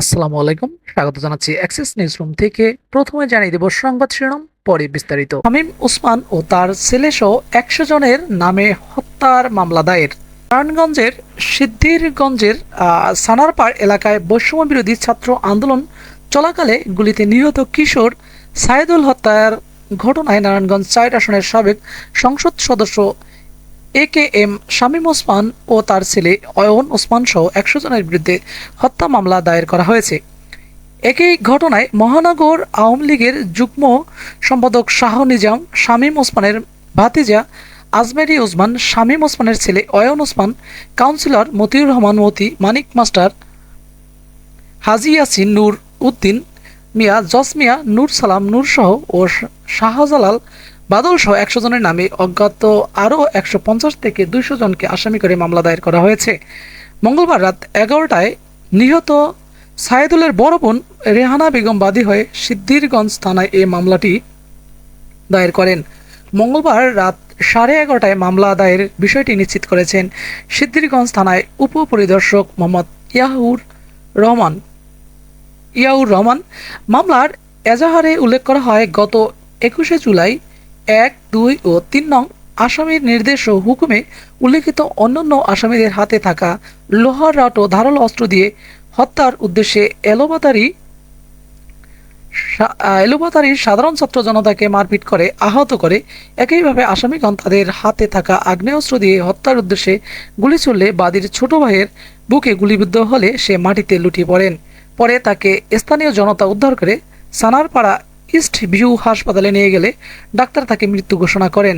আসসালামু আলাইকুম, স্বাগত জানাচ্ছি অ্যাক্সেস নিউজ রুম থেকে। প্রথমে জানিয়ে দেব সংবাদ শিরোনাম, পরে বিস্তারিত। শামীম ওসমান ও তার ছেলেসহ 100 জনের নামে হত্যার মামলা দায়ের। নারায়ণগঞ্জের সিদ্ধিরগঞ্জের সানারপাড় এলাকায় বৈষম্য বিরোধী ছাত্র আন্দোলন চলাকালে গুলিতে নিহত কিশোর সাইদুল হত্যার ঘটনায় নারায়ণগঞ্জ 4 আসনের সাবেক সংসদ সদস্য একেএম শামীম ওসমান ও তার ছেলে অয়ন ওসমান সহ 100 জনের বিরুদ্ধে হত্যা মামলা দায়ের করা হয়েছে। একই ঘটনায় মহানগর আওয়ামী লীগের যুগ্ম সম্পাদক শাহ নিজাম, শামীম ওসমানের ভাতিজা আজমেরি ওসমান, শামীম ওসমানের ছেলে অয়ন ওসমান, কাউন্সিলর মতিউর রহমান মতি, মানিক মাস্টার, হাজি ইয়াসিন, নূর উদ্দিন মিয়া, জস মিয়া, নূর সালাম নূর সহ ও শাহজালাল বাদল সহ 100 জনের নামে অজ্ঞাত আরও 150 থেকে 200 জনকে আসামি করে মামলা দায়ের করা হয়েছে। মঙ্গলবার রাত 11টায় নিহত সাইদুলের বড় বোন রেহানা বেগম বাদী হয়ে সিদ্ধিরগঞ্জ থানায় এই মামলাটি দায়ের করেন। মঙ্গলবার রাত 11:30টায় মামলা দায়ের বিষয়টি নিশ্চিত করেছেন সিদ্ধিরগঞ্জ থানায় উপপরিদর্শক মোহাম্মদ ইয়াউর রহমান। মামলার এজাহারে উল্লেখ করা হয়, গত 21শে জুলাই 1, 2 ও 3 নং আসামির নির্দেশ ও হুকুমে উল্লেখিত অন্যান্য আসামিদের হাতে থাকা লোহার রড ও ধারালো অস্ত্র দিয়ে হত্যার উদ্দেশ্যে এলোপাতাড়ি সাধারণ ছাত্র জনতাকে মারপিট করে আহত করে। একইভাবে আসামিগণ তাদের হাতে থাকা আগ্নেয়াস্ত্র দিয়ে হত্যার উদ্দেশ্যে গুলি ছুড়লে বাদীর ছোট ভাইয়ের বুকে গুলিবিদ্ধ হলে সে মাটিতে লুটিয়ে পড়েন। পরে তাকে স্থানীয় জনতা উদ্ধার করে সানারপাড়া ইস্ট ভিউ হাসপাতালে নিয়ে গেলে ডাক্তার তাকে মৃত্যু ঘোষণা করেন।